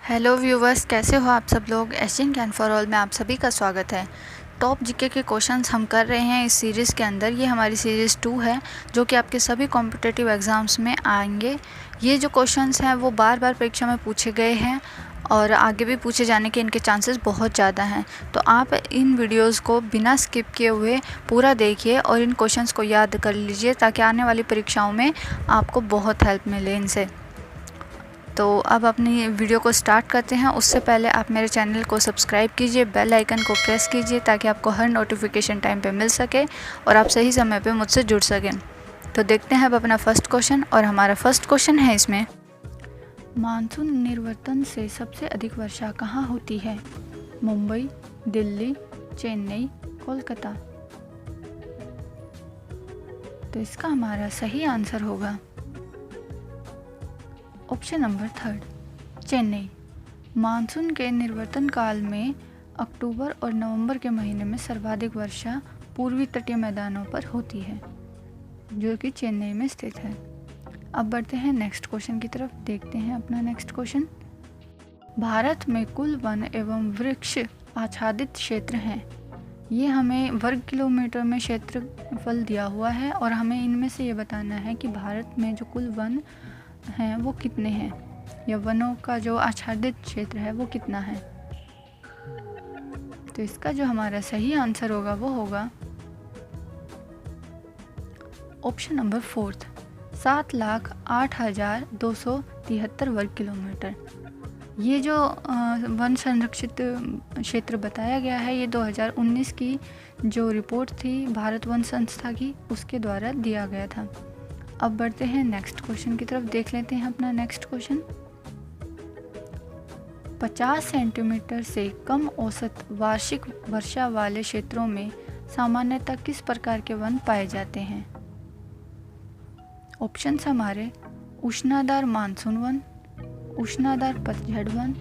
Hello viewers, कैसे हो आप सब लोग। एशियन कैन फॉर ऑल में आप सभी का स्वागत है। टॉप जीके के क्वेश्चंस हम कर रहे हैं इस सीरीज़ के अंदर। ये हमारी सीरीज़ 2 है जो कि आपके सभी कॉम्पिटिटिव एग्ज़ाम्स में आएंगे। ये जो क्वेश्चंस हैं वो बार बार परीक्षा में पूछे गए हैं और आगे भी पूछे जाने के इनके चांसेस बहुत ज़्यादा हैं। तो आप इन वीडियोज़ को बिना स्किप किए हुए पूरा देखिए और इन क्वेश्चंस को याद कर लीजिए ताकि आने वाली परीक्षाओं में आपको बहुत हेल्प मिले इनसे। तो अब अपनी वीडियो को स्टार्ट करते हैं। उससे पहले आप मेरे चैनल को सब्सक्राइब कीजिए, बेल आइकन को प्रेस कीजिए ताकि आपको हर नोटिफिकेशन टाइम पे मिल सके और आप सही समय पे मुझसे जुड़ सकें। तो देखते हैं अब अपना फर्स्ट क्वेश्चन। और हमारा फर्स्ट क्वेश्चन है इसमें, मानसून निर्वर्तन से सबसे अधिक वर्षा कहाँ होती है? मुंबई, दिल्ली, चेन्नई, कोलकाता। तो इसका हमारा सही आंसर होगा ऑप्शन नंबर 3, चेन्नई। मानसून के निर्वर्तन काल में अक्टूबर और नवंबर के महीने में सर्वाधिक वर्षा पूर्वी तटीय मैदानों पर होती है जो कि चेन्नई में स्थित है। अब बढ़ते हैं नेक्स्ट क्वेश्चन की तरफ। देखते हैं अपना नेक्स्ट क्वेश्चन। भारत में कुल वन एवं वृक्ष आच्छादित क्षेत्र हैं। ये हमें वर्ग किलोमीटर में क्षेत्रफल दिया हुआ है और हमें इनमें से ये बताना है कि भारत में जो कुल वन हैं वो कितने हैं, या वनों का जो आच्छादित क्षेत्र है वो कितना है। तो इसका जो हमारा सही आंसर होगा वो होगा ऑप्शन नंबर 4, 7,08,273 वर्ग किलोमीटर। ये जो वन संरक्षित क्षेत्र बताया गया है ये 2019 की जो रिपोर्ट थी भारत वन संस्था की उसके द्वारा दिया गया था। अब बढ़ते हैं नेक्स्ट क्वेश्चन की तरफ। देख लेते हैं अपना नेक्स्ट क्वेश्चन। 50 सेंटीमीटर से कम औसत वार्षिक वर्षा वाले क्षेत्रों में सामान्यतः किस प्रकार के वन पाए जाते हैं? ऑप्शंस हमारे उष्णाधार मानसून वन, उष्णाधार पतझड़ वन,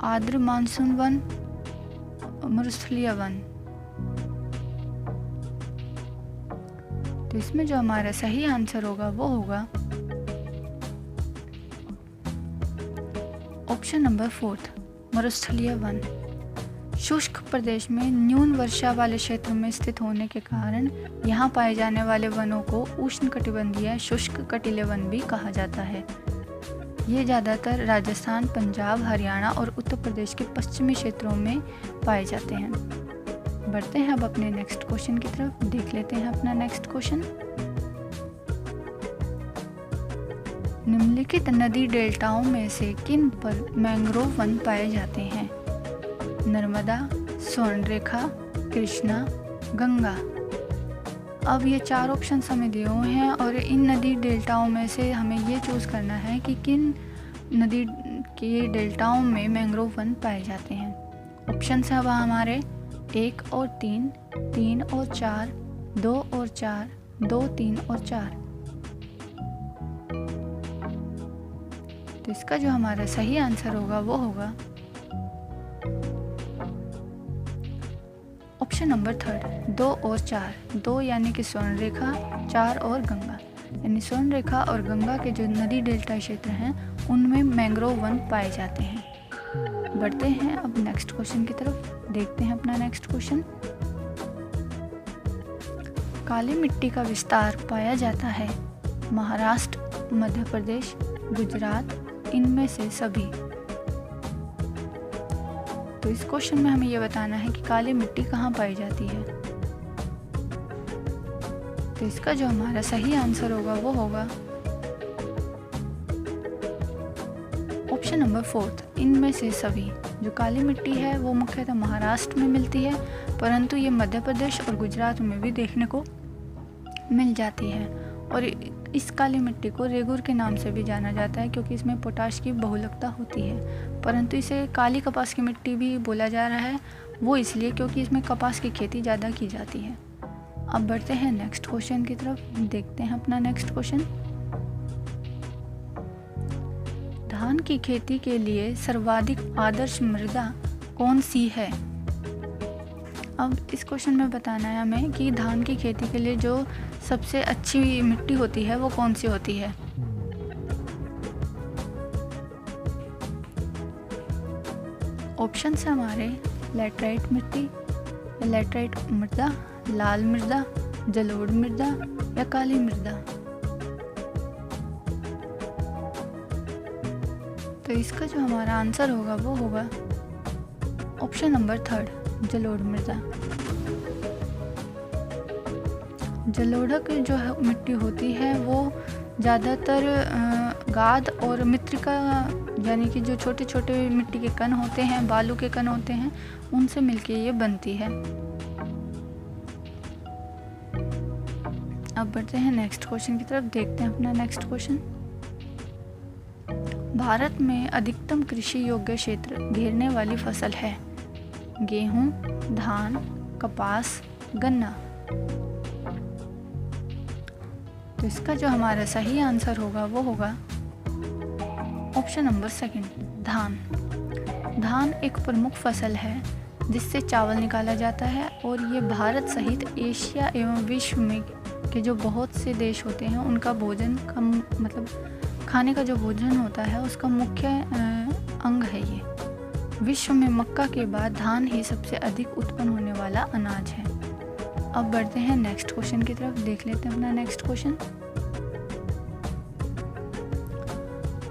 आर्द्र मानसून वन, मरुस्थलीय वन। तो इसमें जो हमारा सही आंसर होगा वो होगा ऑप्शन नंबर 4, मरुस्थलीय वन। शुष्क प्रदेश में न्यून वर्षा वाले क्षेत्र में स्थित होने के कारण यहाँ पाए जाने वाले वनों को उष्णकटिबंधीय शुष्क कटीले वन भी कहा जाता है। ये ज़्यादातर राजस्थान, पंजाब, हरियाणा और उत्तर प्रदेश के पश्चिमी क्षेत्रों में पाए जाते हैं। बढ़ते हैं अब अपने नेक्स्ट क्वेश्चन की तरफ। देख लेते हैं अपना नेक्स्ट क्वेश्चन। निम्नलिखित नदी डेल्टाओं में से किन पर मैंग्रोव वन पाए जाते हैं? नर्मदा, स्वर्णरेखा, कृष्णा, गंगा। अब ये 4 ऑप्शन हमें दिए हुए हैं और इन नदी डेल्टाओं में से हमें ये चूज़ करना है कि किन नदी के डेल्टाओं में मैंग्रोव वन पाए जाते हैं। ऑप्शन है वह हमारे 1 और 3, 3 और 4, 2 और 4, 2, 3 और 4। तो इसका जो हमारा सही आंसर होगा वो होगा ऑप्शन नंबर 3, 2 और 4। 2 यानी कि स्वर्णरेखा, 4 और गंगा। यानी स्वर्णरेखा और गंगा के जो नदी डेल्टा क्षेत्र हैं उनमें मैंग्रोव वन पाए जाते हैं। बढ़ते हैं अब नेक्स्ट क्वेश्चन की तरफ। देखते हैं अपना नेक्स्ट क्वेश्चन। काली मिट्टी का विस्तार पाया जाता है महाराष्ट्र, मध्य प्रदेश, गुजरात, इनमें से सभी। तो इस क्वेश्चन में हमें यह बताना है कि काली मिट्टी कहाँ पाई जाती है। तो इसका जो हमारा सही आंसर होगा वो होगा ऑप्शन नंबर 4, इनमें से सभी। जो काली मिट्टी है वो मुख्यतः महाराष्ट्र में मिलती है, परंतु ये मध्य प्रदेश और गुजरात में भी देखने को मिल जाती है। और इस काली मिट्टी को रेगुर के नाम से भी जाना जाता है क्योंकि इसमें पोटाश की बहुलकता होती है, परंतु इसे काली कपास की मिट्टी भी बोला जा रहा है, वो इसलिए क्योंकि इसमें कपास की खेती ज़्यादा की जाती है। अब बढ़ते हैं नेक्स्ट क्वेश्चन की तरफ। देखते हैं अपना नेक्स्ट क्वेश्चन। धान की खेती के लिए सर्वाधिक आदर्श मृदा कौन सी है? अब इस क्वेश्चन में बताना है हमें कि धान की खेती के लिए जो सबसे अच्छी मिट्टी होती है वो कौन सी होती है। ऑप्शन है हमारे लैटराइट मिट्टी, लैटराइट मृदा, लाल मृदा, जलोढ़ मृदा या काली मृदा। तो इसका जो हमारा आंसर होगा वो होगा ऑप्शन नंबर 3, जलोढ़ मृदा। जलोढ़ जो मिट्टी होती है वो ज़्यादातर गाद और मृत्तिका यानी कि जो छोटे छोटे मिट्टी के कण होते हैं, बालू के कण होते हैं, उनसे मिलके ये बनती है। अब बढ़ते हैं नेक्स्ट क्वेश्चन की तरफ, देखते हैं अपना नेक्स्ट क्वेश्चन। भारत में अधिकतम कृषि योग्य क्षेत्र घेरने वाली फसल है गेहूं, धान, कपास, गन्ना। तो इसका जो हमारा सही आंसर होगा वो होगा ऑप्शन नंबर 2, धान। धान एक प्रमुख फसल है जिससे चावल निकाला जाता है और ये भारत सहित एशिया एवं विश्व में के जो बहुत से देश होते हैं उनका भोजन का मतलब खाने का जो भोजन होता है उसका मुख्य अंग है। ये विश्व में मक्का के बाद धान ही सबसे अधिक उत्पन्न होने वाला अनाज है। अब बढ़ते हैं नेक्स्ट क्वेश्चन की तरफ, देख लेते हैं अपना नेक्स्ट क्वेश्चन।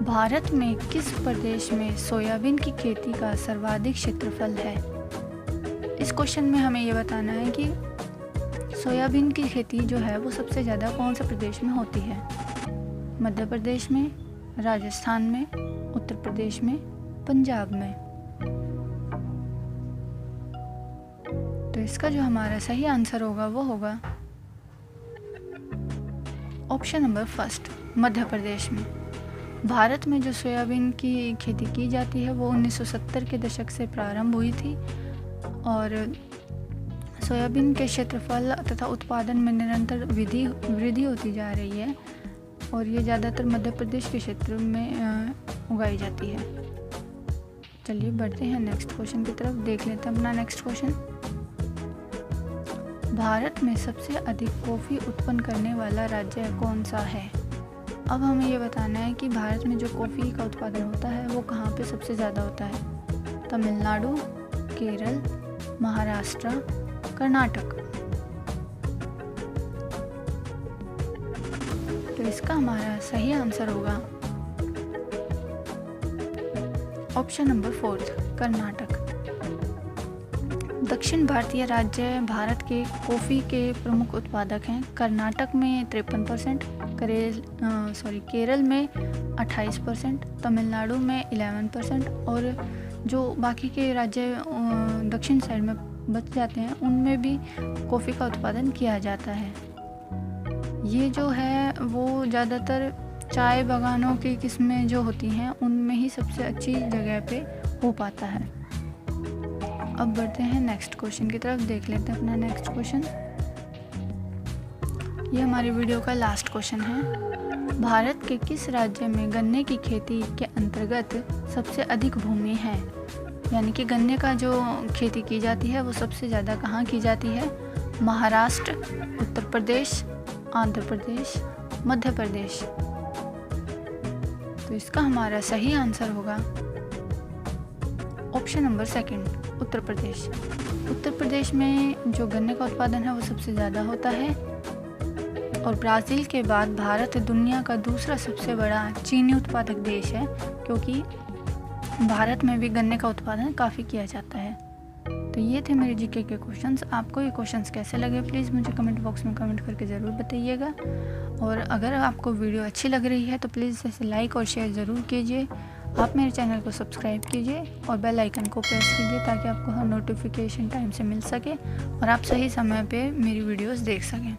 भारत में किस प्रदेश में सोयाबीन की खेती का सर्वाधिक क्षेत्रफल है? इस क्वेश्चन में हमें ये बताना है कि सोयाबीन की खेती जो है वो सबसे ज़्यादा कौन से प्रदेश में होती है? मध्य प्रदेश में, राजस्थान में, उत्तर प्रदेश में, पंजाब में। तो इसका जो हमारा सही आंसर होगा वो होगा ऑप्शन नंबर 1, मध्य प्रदेश में। भारत में जो सोयाबीन की खेती की जाती है वो 1970 के दशक से प्रारंभ हुई थी और सोयाबीन के क्षेत्रफल तथा उत्पादन में निरंतर वृद्धि होती जा रही है और ये ज़्यादातर मध्य प्रदेश के क्षेत्र में उगाई जाती है। चलिए बढ़ते हैं नेक्स्ट क्वेश्चन की तरफ, देख लेते हैं अपना नेक्स्ट क्वेश्चन। भारत में सबसे अधिक कॉफ़ी उत्पन्न करने वाला राज्य कौन सा है? अब हमें ये बताना है कि भारत में जो कॉफ़ी का उत्पादन होता है वो कहाँ पे सबसे ज़्यादा होता है? तमिलनाडु, केरल, महाराष्ट्र, कर्नाटक। तो इसका हमारा सही आंसर होगा ऑप्शन नंबर 4, कर्नाटक। दक्षिण भारतीय राज्य भारत के कॉफ़ी के प्रमुख उत्पादक हैं। कर्नाटक में 53%, केरल में 28%, तमिलनाडु में 11% और जो बाकी के राज्य दक्षिण साइड में बच जाते हैं उनमें भी कॉफ़ी का उत्पादन किया जाता है। ये जो है वो ज़्यादातर चाय बागानों की किस्में जो होती हैं उनमें ही सबसे अच्छी जगह पे हो पाता है। अब बढ़ते हैं नेक्स्ट क्वेश्चन की तरफ, देख लेते हैं अपना नेक्स्ट क्वेश्चन। ये हमारी वीडियो का लास्ट क्वेश्चन है। भारत के किस राज्य में गन्ने की खेती के अंतर्गत सबसे अधिक भूमि है? यानी कि गन्ने का जो खेती की जाती है वो सबसे ज़्यादा कहाँ की जाती है? महाराष्ट्र, उत्तर प्रदेश, आंध्र प्रदेश, मध्य प्रदेश। तो इसका हमारा सही आंसर होगा ऑप्शन नंबर 2, उत्तर प्रदेश। उत्तर प्रदेश में जो गन्ने का उत्पादन है वो सबसे ज़्यादा होता है और ब्राज़ील के बाद भारत दुनिया का दूसरा सबसे बड़ा चीनी उत्पादक देश है, क्योंकि भारत में भी गन्ने का उत्पादन काफ़ी किया जाता है। तो ये थे मेरे जीके के क्वेश्चंस। आपको ये क्वेश्चंस कैसे लगे प्लीज़ मुझे कमेंट बॉक्स में कमेंट करके ज़रूर बताइएगा। और अगर आपको वीडियो अच्छी लग रही है तो प्लीज़ इसे लाइक और शेयर ज़रूर कीजिए। आप मेरे चैनल को सब्सक्राइब कीजिए और बेल आइकन को प्रेस कीजिए ताकि आपको हर नोटिफिकेशन टाइम से मिल सके और आप सही समय पे मेरी वीडियोस देख सकें।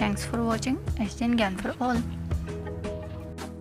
थैंक्स फॉर वॉचिंग एसजेएन ज्ञान फॉर ऑल।